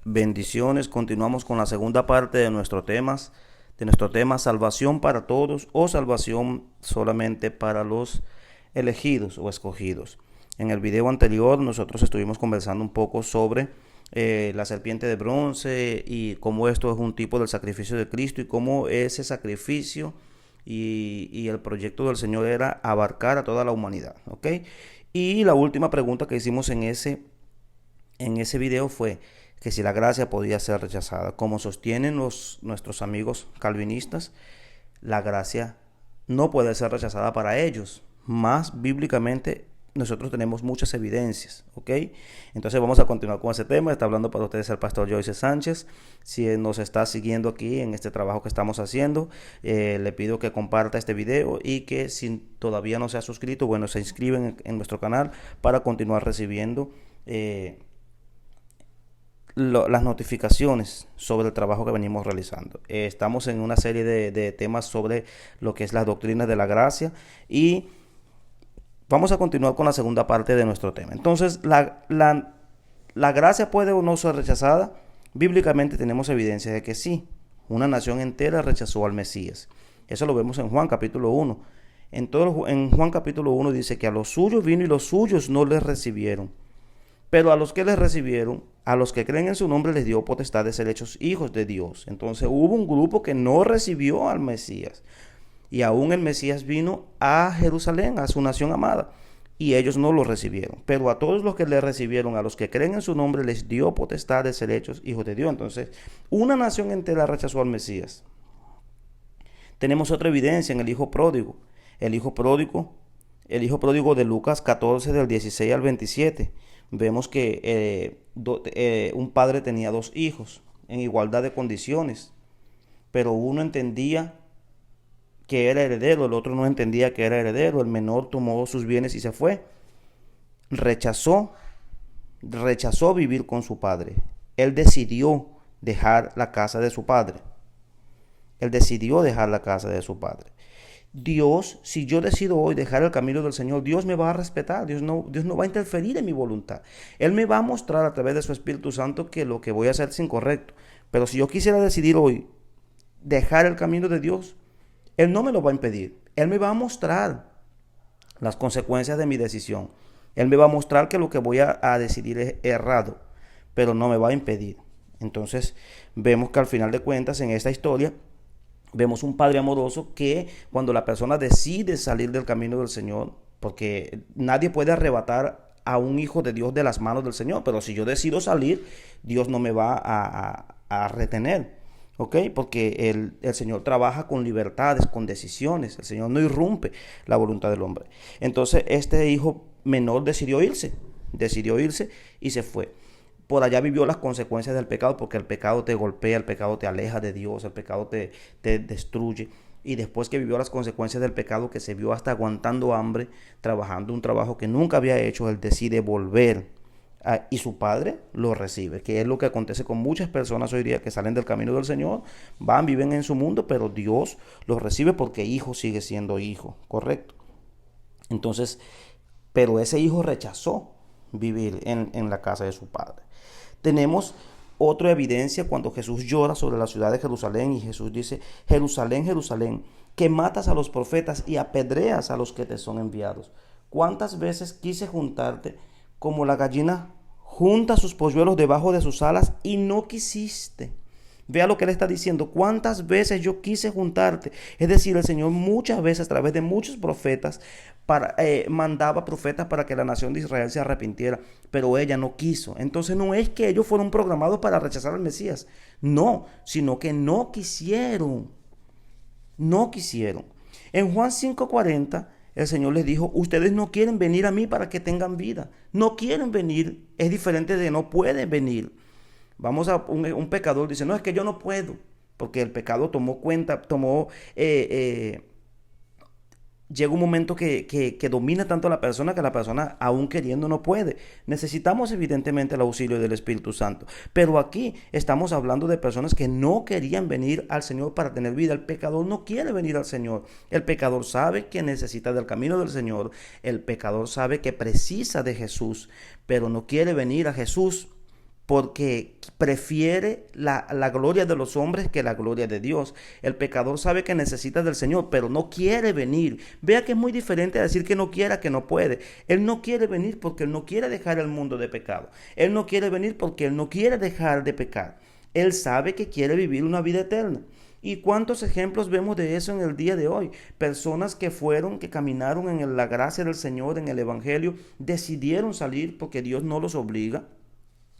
Bendiciones. Continuamos con la segunda parte de nuestro tema salvación para todos o salvación solamente para los elegidos o escogidos. En el video anterior nosotros estuvimos conversando un poco sobre la serpiente de bronce y cómo esto es un tipo del sacrificio de Cristo y cómo ese sacrificio y el proyecto del Señor era abarcar a toda la humanidad, ¿ok? Y la última pregunta que hicimos en ese video fue que si la gracia podía ser rechazada. Como sostienen nuestros amigos calvinistas, la gracia no puede ser rechazada para ellos. Más bíblicamente nosotros tenemos muchas evidencias, ¿ok? Entonces vamos a continuar con ese tema. Está hablando para ustedes el pastor Joyce Sánchez. Si nos está siguiendo aquí en este trabajo que estamos haciendo, le pido que comparta este video y que si todavía no se ha suscrito, bueno, se inscriben en nuestro canal para continuar recibiendo las notificaciones sobre el trabajo que venimos realizando. Estamos en una serie de temas sobre lo que es la doctrina de la gracia y vamos a continuar con la segunda parte de nuestro tema. Entonces, la gracia puede o no ser rechazada. Bíblicamente tenemos evidencia de que sí. Una nación entera rechazó al Mesías. Eso lo vemos en Juan capítulo 1. En Juan capítulo 1 dice que a los suyos vino y los suyos no les recibieron. Pero a los que les recibieron, a los que creen en su nombre, les dio potestad de ser hechos hijos de Dios. Entonces hubo un grupo que no recibió al Mesías. Y aún el Mesías vino a Jerusalén, a su nación amada. Y ellos no lo recibieron. Pero a todos los que le recibieron, a los que creen en su nombre, les dio potestad de ser hechos hijos de Dios. Entonces, una nación entera rechazó al Mesías. Tenemos otra evidencia en el hijo pródigo. El hijo pródigo de Lucas 14, del 16 al 27. Vemos que un padre tenía dos hijos en igualdad de condiciones, pero uno entendía que era heredero, el otro no entendía que era heredero. El menor tomó sus bienes y se fue. Rechazó vivir con su padre. Él decidió dejar la casa de su padre. Dios, si yo decido hoy dejar el camino del Señor, Dios me va a respetar, Dios no va a interferir en mi voluntad. Él me va a mostrar a través de su Espíritu Santo que lo que voy a hacer es incorrecto. Pero si yo quisiera decidir hoy dejar el camino de Dios, Él no me lo va a impedir. Él me va a mostrar las consecuencias de mi decisión. Él me va a mostrar que lo que voy a decidir es errado, pero no me va a impedir. Entonces vemos que al final de cuentas en esta historia vemos un padre amoroso que cuando la persona decide salir del camino del Señor, porque nadie puede arrebatar a un hijo de Dios de las manos del Señor, pero si yo decido salir, Dios no me va a retener, ¿ok? Porque el Señor trabaja con libertades, con decisiones. El Señor no irrumpe la voluntad del hombre. Entonces este hijo menor decidió irse y se fue. Por allá vivió las consecuencias del pecado, porque el pecado te golpea, el pecado te aleja de Dios, el pecado te destruye. Y después que vivió las consecuencias del pecado, que se vio hasta aguantando hambre, trabajando un trabajo que nunca había hecho, él decide volver. Y su padre lo recibe, que es lo que acontece con muchas personas hoy día que salen del camino del Señor, viven en su mundo, pero Dios los recibe porque hijo sigue siendo hijo, ¿correcto? Entonces, pero ese hijo rechazó vivir en la casa de su padre. Tenemos otra evidencia cuando Jesús llora sobre la ciudad de Jerusalén y Jesús dice: Jerusalén, Jerusalén, que matas a los profetas y apedreas a los que te son enviados. ¿Cuántas veces quise juntarte como la gallina junta sus polluelos debajo de sus alas y no quisiste? Vea lo que él está diciendo. ¿Cuántas veces yo quise juntarte? Es decir, el Señor muchas veces a través de muchos profetas mandaba profetas para que la nación de Israel se arrepintiera, pero ella no quiso. Entonces no es que ellos fueron programados para rechazar al Mesías, no, sino que no quisieron. En Juan 5:40 el Señor les dijo: ustedes no quieren venir a mí para que tengan vida. No quieren venir, es diferente de no pueden venir. Vamos a un pecador dice: no, es que yo no puedo, porque el pecado llega un momento que domina tanto a la persona que la persona, aún queriendo, no puede. Necesitamos evidentemente el auxilio del Espíritu Santo, pero aquí estamos hablando de personas que no querían venir al Señor para tener vida. El pecador no quiere venir al Señor. El pecador sabe que necesita del camino del Señor. El pecador sabe que precisa de Jesús, pero no quiere venir a Jesús porque prefiere la gloria de los hombres que la gloria de Dios. El pecador sabe que necesita del Señor, pero no quiere venir. Vea que es muy diferente a decir que no quiera, que no puede. Él no quiere venir porque él no quiere dejar el mundo de pecado. Él no quiere venir porque él no quiere dejar de pecar. Él sabe que quiere vivir una vida eterna. ¿Y cuántos ejemplos vemos de eso en el día de hoy? Personas que que caminaron en la gracia del Señor, en el Evangelio, decidieron salir porque Dios no los obliga.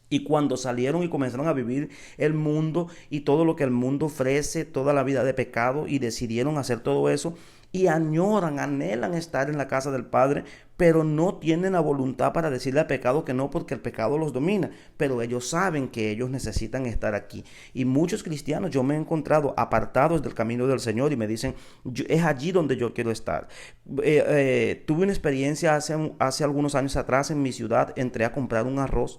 Y cuando salieron y comenzaron a vivir el mundo y todo lo que el mundo ofrece, toda la vida de pecado, y decidieron hacer todo eso, y añoran, anhelan estar en la casa del Padre, pero no tienen la voluntad para decirle al pecado que no, porque el pecado los domina, pero ellos saben que ellos necesitan estar aquí. Y muchos cristianos yo me he encontrado apartados del camino del Señor y me dicen, es allí donde yo quiero estar. Tuve una experiencia hace algunos años atrás en mi ciudad. Entré a comprar un arroz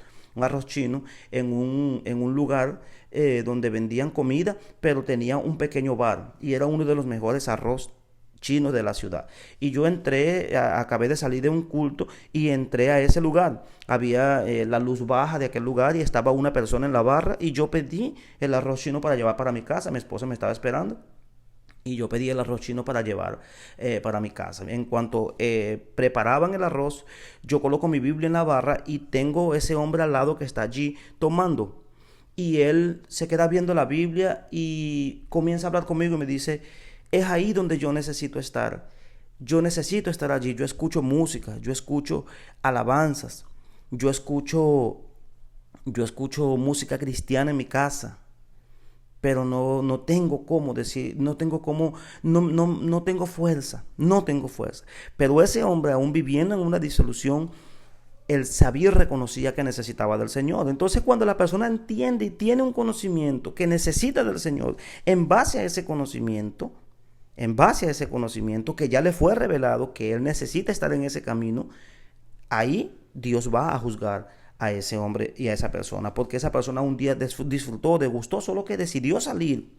chino en un lugar donde vendían comida, pero tenía un pequeño bar y era uno de los mejores arroz chinos de la ciudad. Y yo acabé de salir de un culto y entré a ese lugar. Había la luz baja de aquel lugar y estaba una persona en la barra y yo pedí el arroz chino para llevar para mi casa. Mi esposa me estaba esperando. Y yo pedí el arroz chino para llevar para mi casa. En cuanto preparaban el arroz, yo coloco mi Biblia en la barra y tengo ese hombre al lado que está allí tomando. Y él se queda viendo la Biblia y comienza a hablar conmigo y me dice, es ahí donde yo necesito estar. Yo necesito estar allí. Yo escucho música, yo escucho alabanzas, yo escucho música cristiana en mi casa, pero no tengo cómo decir, no tengo fuerza. Pero ese hombre, aún viviendo en una disolución, él sabía y reconocía que necesitaba del Señor. Entonces, cuando la persona entiende y tiene un conocimiento que necesita del Señor, en base a ese conocimiento que ya le fue revelado, que él necesita estar en ese camino, ahí Dios va a juzgar a ese hombre y a esa persona, porque esa persona un día disfrutó, degustó, solo que decidió salir.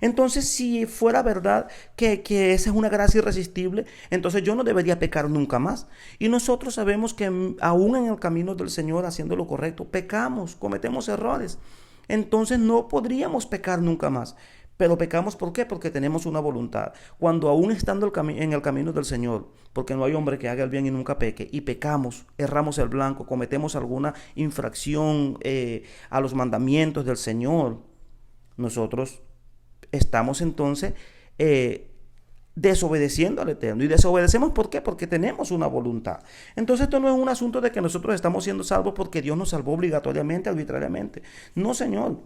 Entonces, si fuera verdad que esa es una gracia irresistible, entonces yo no debería pecar nunca más. Y nosotros sabemos que aún en el camino del Señor, haciendo lo correcto, pecamos, cometemos errores. Entonces no podríamos pecar nunca más. Pero pecamos, ¿por qué? Porque tenemos una voluntad. Cuando aún estando en el camino del Señor, porque no hay hombre que haga el bien y nunca peque, y pecamos, erramos el blanco, cometemos alguna infracción a los mandamientos del Señor, nosotros estamos entonces desobedeciendo al Eterno. Y desobedecemos, ¿por qué? Porque tenemos una voluntad. Entonces esto no es un asunto de que nosotros estamos siendo salvos porque Dios nos salvó obligatoriamente, arbitrariamente. No, Señor.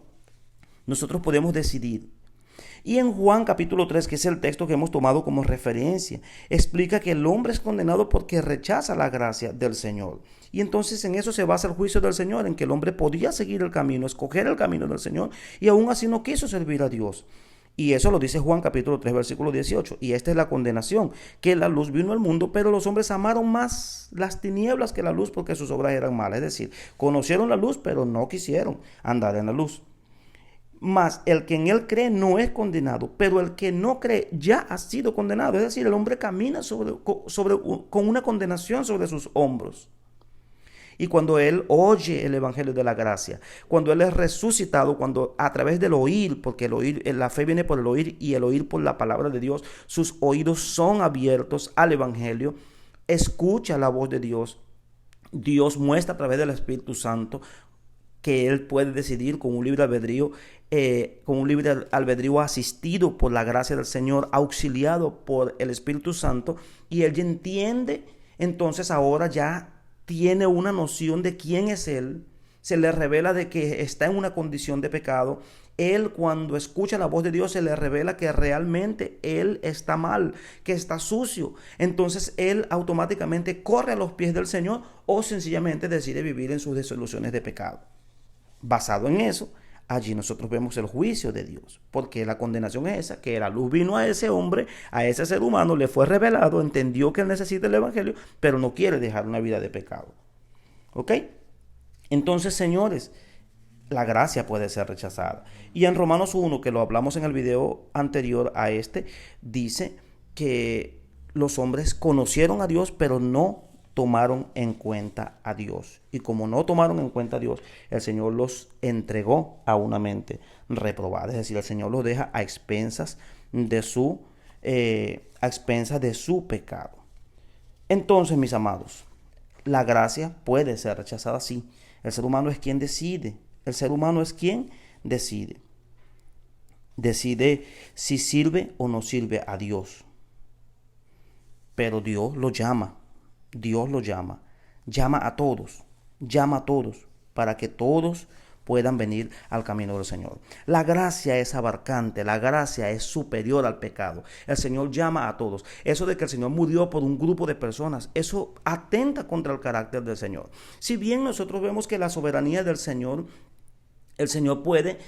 Nosotros podemos decidir. Y en Juan capítulo 3, que es el texto que hemos tomado como referencia, explica que el hombre es condenado porque rechaza la gracia del Señor. Y entonces en eso se basa el juicio del Señor, en que el hombre podía seguir el camino, escoger el camino del Señor, y aún así no quiso servir a Dios. Y eso lo dice Juan capítulo 3, versículo 18. Y esta es la condenación, que la luz vino al mundo, pero los hombres amaron más las tinieblas que la luz porque sus obras eran malas. Es decir, conocieron la luz, pero no quisieron andar en la luz. Mas el que en él cree no es condenado, pero el que no cree ya ha sido condenado. Es decir, el hombre camina con una condenación sobre sus hombros. Y cuando él oye el evangelio de la gracia, cuando él es resucitado, cuando a través del oír, porque el oír, la fe viene por el oír y el oír por la palabra de Dios, sus oídos son abiertos al evangelio, escucha la voz de Dios. Dios muestra a través del Espíritu Santo que él puede decidir con un libre albedrío asistido por la gracia del Señor, auxiliado por el Espíritu Santo, y él ya entiende, entonces ahora ya tiene una noción de quién es él, se le revela de que está en una condición de pecado. Él, cuando escucha la voz de Dios, se le revela que realmente él está mal, que está sucio. Entonces él automáticamente corre a los pies del Señor o sencillamente decide vivir en sus disoluciones de pecado. Basado en eso, allí nosotros vemos el juicio de Dios, porque la condenación es esa, que la luz vino a ese hombre, a ese ser humano, le fue revelado, entendió que él necesita el evangelio, pero no quiere dejar una vida de pecado. ¿Ok? Entonces, señores, la gracia puede ser rechazada. Y en Romanos 1, que lo hablamos en el video anterior a este, dice que los hombres conocieron a Dios, pero no tomaron en cuenta a Dios. Y como no tomaron en cuenta a Dios, el Señor los entregó a una mente reprobada. Es decir, el Señor los deja a expensas de su pecado. Entonces, mis amados, la gracia puede ser rechazada, sí. El ser humano es quien decide. El ser humano es quien decide. Decide si sirve o no sirve a Dios. Pero Dios lo llama. Dios lo llama. Llama a todos. Llama a todos para que todos puedan venir al camino del Señor. La gracia es abarcante, la gracia es superior al pecado. El Señor llama a todos. Eso de que el Señor murió por un grupo de personas, eso atenta contra el carácter del Señor. Si bien nosotros vemos que la soberanía del Señor, el Señor puede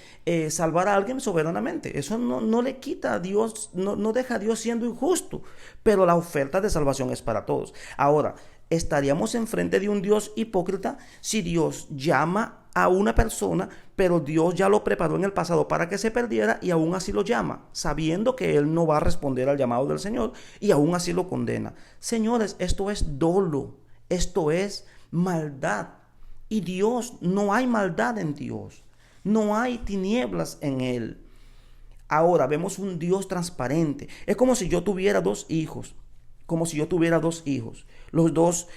salvar a alguien soberanamente. Eso no le quita a Dios, no deja a Dios siendo injusto. Pero la oferta de salvación es para todos. Ahora, estaríamos enfrente de un Dios hipócrita si Dios llama a una persona, pero Dios ya lo preparó en el pasado para que se perdiera y aún así lo llama, sabiendo que él no va a responder al llamado del Señor y aún así lo condena. Señores, esto es dolo, esto es maldad. Y Dios, no hay maldad en Dios, no hay tinieblas en Él. Ahora vemos un Dios transparente. Es como si yo tuviera dos hijos. Los dos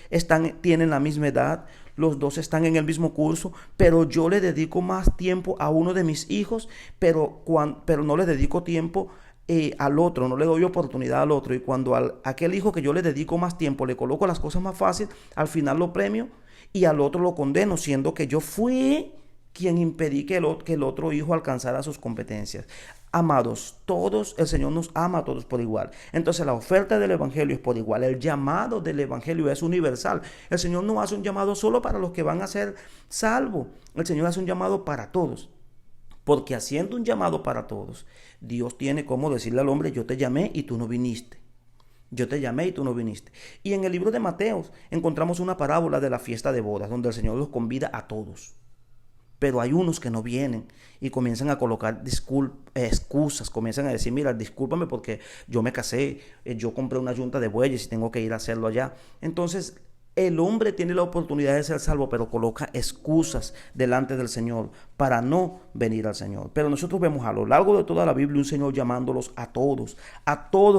tienen la misma edad, los dos están en el mismo curso, pero yo le dedico más tiempo a uno de mis hijos, pero no le dedico tiempo al otro, no le doy oportunidad al otro. Y cuando a aquel hijo que yo le dedico más tiempo le coloco las cosas más fáciles, al final lo premio y al otro lo condeno, siendo que yo fui quien impedí que el otro hijo alcanzara sus competencias. Amados, el Señor nos ama a todos por igual. Entonces la oferta del Evangelio es por igual. El llamado del Evangelio es universal. El Señor no hace un llamado solo para los que van a ser salvos. El Señor hace un llamado para todos. Porque haciendo un llamado para todos, Dios tiene como decirle al hombre: yo te llamé y tú no viniste. Yo te llamé y tú no viniste. Y en el libro de Mateo encontramos una parábola de la fiesta de bodas, donde el Señor los convida a todos. Pero hay unos que no vienen y comienzan a colocar excusas, comienzan a decir: mira, discúlpame porque yo me casé, yo compré una yunta de bueyes y tengo que ir a hacerlo allá. Entonces el hombre tiene la oportunidad de ser salvo, pero coloca excusas delante del Señor para no venir al Señor. Pero nosotros vemos a lo largo de toda la Biblia un Señor llamándolos a todos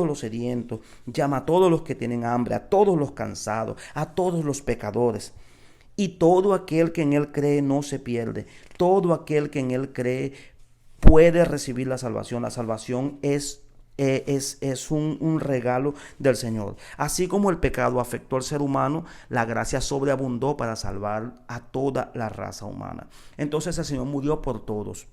los sedientos, llama a todos los que tienen hambre, a todos los cansados, a todos los pecadores. Y todo aquel que en Él cree no se pierde. Todo aquel que en Él cree puede recibir la salvación. La salvación es un regalo del Señor. Así como el pecado afectó al ser humano, la gracia sobreabundó para salvar a toda la raza humana. Entonces el Señor murió por todos.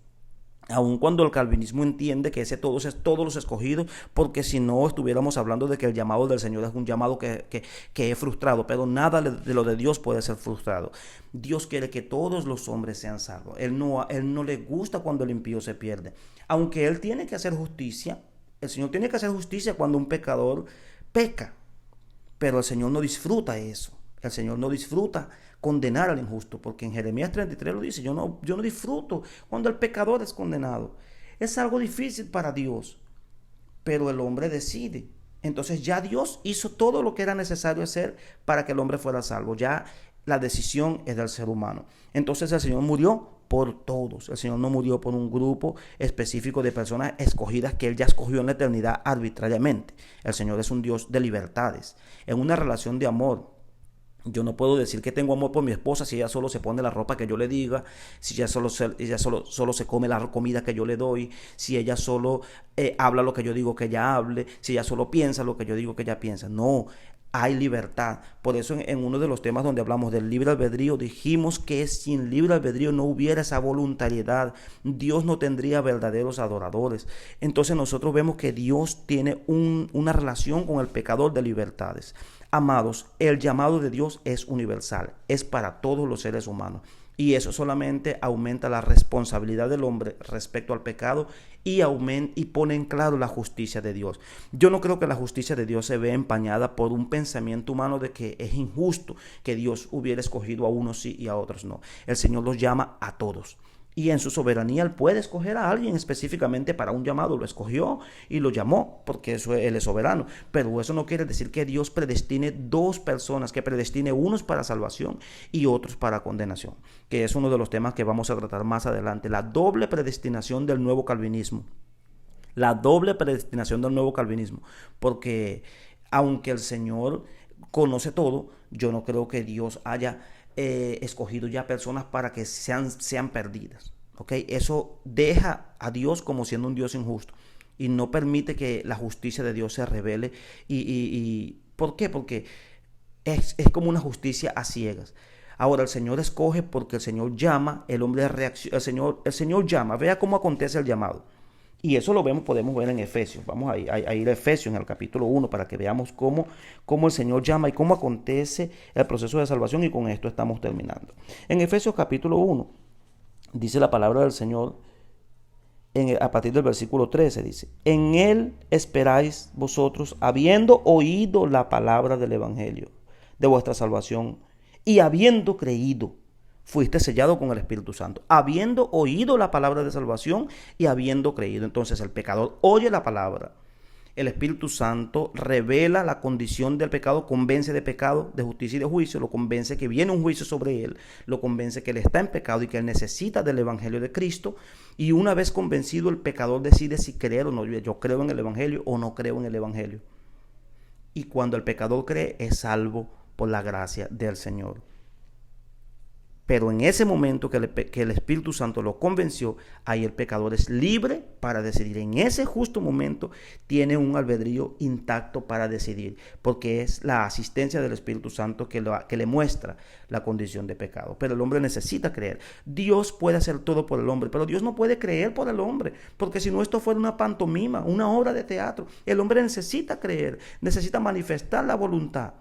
Aun cuando el calvinismo entiende que ese todos es todos los escogidos, porque si no estuviéramos hablando de que el llamado del Señor es un llamado que es frustrado, pero nada de lo de Dios puede ser frustrado. Dios quiere que todos los hombres sean salvos. Él no le gusta cuando el impío se pierde. Aunque Él tiene que hacer justicia, el Señor tiene que hacer justicia cuando un pecador peca, pero el Señor no disfruta eso. El Señor no disfruta condenar al injusto, porque en Jeremías 33 lo dice: yo no disfruto cuando el pecador es condenado. Es algo difícil para Dios, pero el hombre decide. Entonces ya Dios hizo todo lo que era necesario hacer para que el hombre fuera salvo. Ya la decisión es del ser humano. Entonces el Señor murió por todos. El Señor no murió por un grupo específico de personas escogidas que Él ya escogió en la eternidad arbitrariamente. El Señor es un Dios de libertades. En una relación de amor, yo no puedo decir que tengo amor por mi esposa si ella solo se pone la ropa que yo le diga, si ella solo se come la comida que yo le doy, si ella solo habla lo que yo digo que ella hable, si ella solo piensa lo que yo digo que ella piensa. No, hay libertad. Por eso en uno de los temas donde hablamos del libre albedrío, dijimos que sin libre albedrío no hubiera esa voluntariedad. Dios no tendría verdaderos adoradores. Entonces nosotros vemos que Dios tiene una relación con el pecador de libertades. Amados, el llamado de Dios es universal, es para todos los seres humanos. Y eso solamente aumenta la responsabilidad del hombre respecto al pecado y pone en claro la justicia de Dios. Yo no creo que la justicia de Dios se vea empañada por un pensamiento humano de que es injusto que Dios hubiera escogido a unos sí y a otros no. El Señor los llama a todos. Y en su soberanía Él puede escoger a alguien específicamente para un llamado. Lo escogió y lo llamó porque Él es soberano. Pero eso no quiere decir que Dios predestine dos personas, que predestine unos para salvación y otros para condenación. Que es uno de los temas que vamos a tratar más adelante. La doble predestinación del nuevo calvinismo. La doble predestinación del nuevo calvinismo. Porque aunque el Señor conoce todo, yo no creo que Dios haya escogido ya personas para que sean perdidas. ¿Okay? Eso deja a Dios como siendo un Dios injusto y no permite que la justicia de Dios se revele. ¿Por qué? Porque es como una justicia a ciegas. Ahora el Señor escoge porque el Señor llama, el hombre reacciona, el Señor llama, vea cómo acontece el llamado. Y eso podemos ver en Efesios. Vamos a ir a Efesios en el capítulo 1 para que veamos cómo el Señor llama y cómo acontece el proceso de salvación, y con esto estamos terminando. En Efesios capítulo 1 dice la palabra del Señor, a partir del versículo 13 dice: en Él esperáis vosotros, habiendo oído la palabra del Evangelio de vuestra salvación, y habiendo creído, fuiste sellado con el Espíritu Santo, habiendo oído la palabra de salvación y habiendo creído. Entonces el pecador oye la palabra, el Espíritu Santo revela la condición del pecado, convence de pecado, de justicia y de juicio, lo convence que viene un juicio sobre él, lo convence que él está en pecado y que él necesita del Evangelio de Cristo. Y una vez convencido, el pecador decide si creer o no. Yo creo en el Evangelio o no creo en el Evangelio. Y cuando el pecador cree, es salvo por la gracia del Señor. Pero en ese momento que el Espíritu Santo lo convenció, ahí el pecador es libre para decidir. En ese justo momento tiene un albedrío intacto para decidir, porque es la asistencia del Espíritu Santo que le muestra la condición de pecado. Pero el hombre necesita creer. Dios puede hacer todo por el hombre, pero Dios no puede creer por el hombre, porque si no, esto fuera una pantomima, una obra de teatro. El hombre necesita creer, necesita manifestar la voluntad,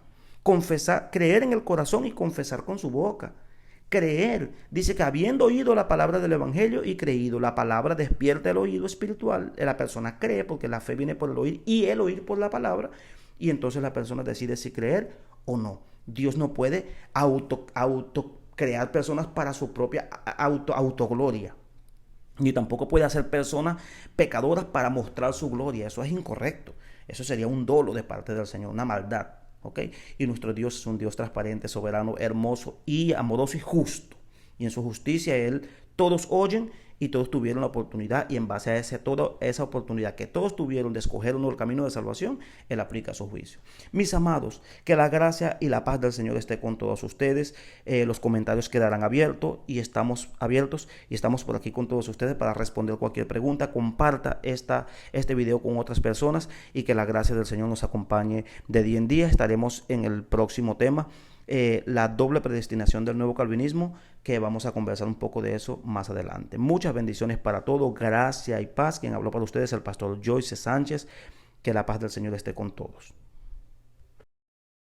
confesar, creer en el corazón y confesar con su boca. Creer, dice que habiendo oído la palabra del Evangelio y creído, la palabra despierta el oído espiritual. La persona cree porque la fe viene por el oír y el oír por la palabra. Y entonces la persona decide si creer o no. Dios no puede crear personas para su propia autogloria. Ni tampoco puede hacer personas pecadoras para mostrar su gloria. Eso es incorrecto. Eso sería un dolo de parte del Señor, una maldad. ¿Okay? Y nuestro Dios es un Dios transparente, soberano, hermoso y amoroso y justo. Y en su justicia todos oyen y todos tuvieron la oportunidad, y en base a toda esa oportunidad que todos tuvieron de escoger uno el camino de salvación, Él aplica su juicio. Mis amados, que la gracia y la paz del Señor esté con todos ustedes. Los comentarios quedarán abiertos y estamos por aquí con todos ustedes para responder cualquier pregunta. Comparta este video con otras personas y que la gracia del Señor nos acompañe de día en día. Estaremos en el próximo tema, la doble predestinación del nuevo calvinismo, que vamos a conversar un poco de eso más adelante. Muchas bendiciones para todos, gracia y paz. Quien habló para ustedes, el pastor Joyce Sánchez. Que la paz del Señor esté con todos.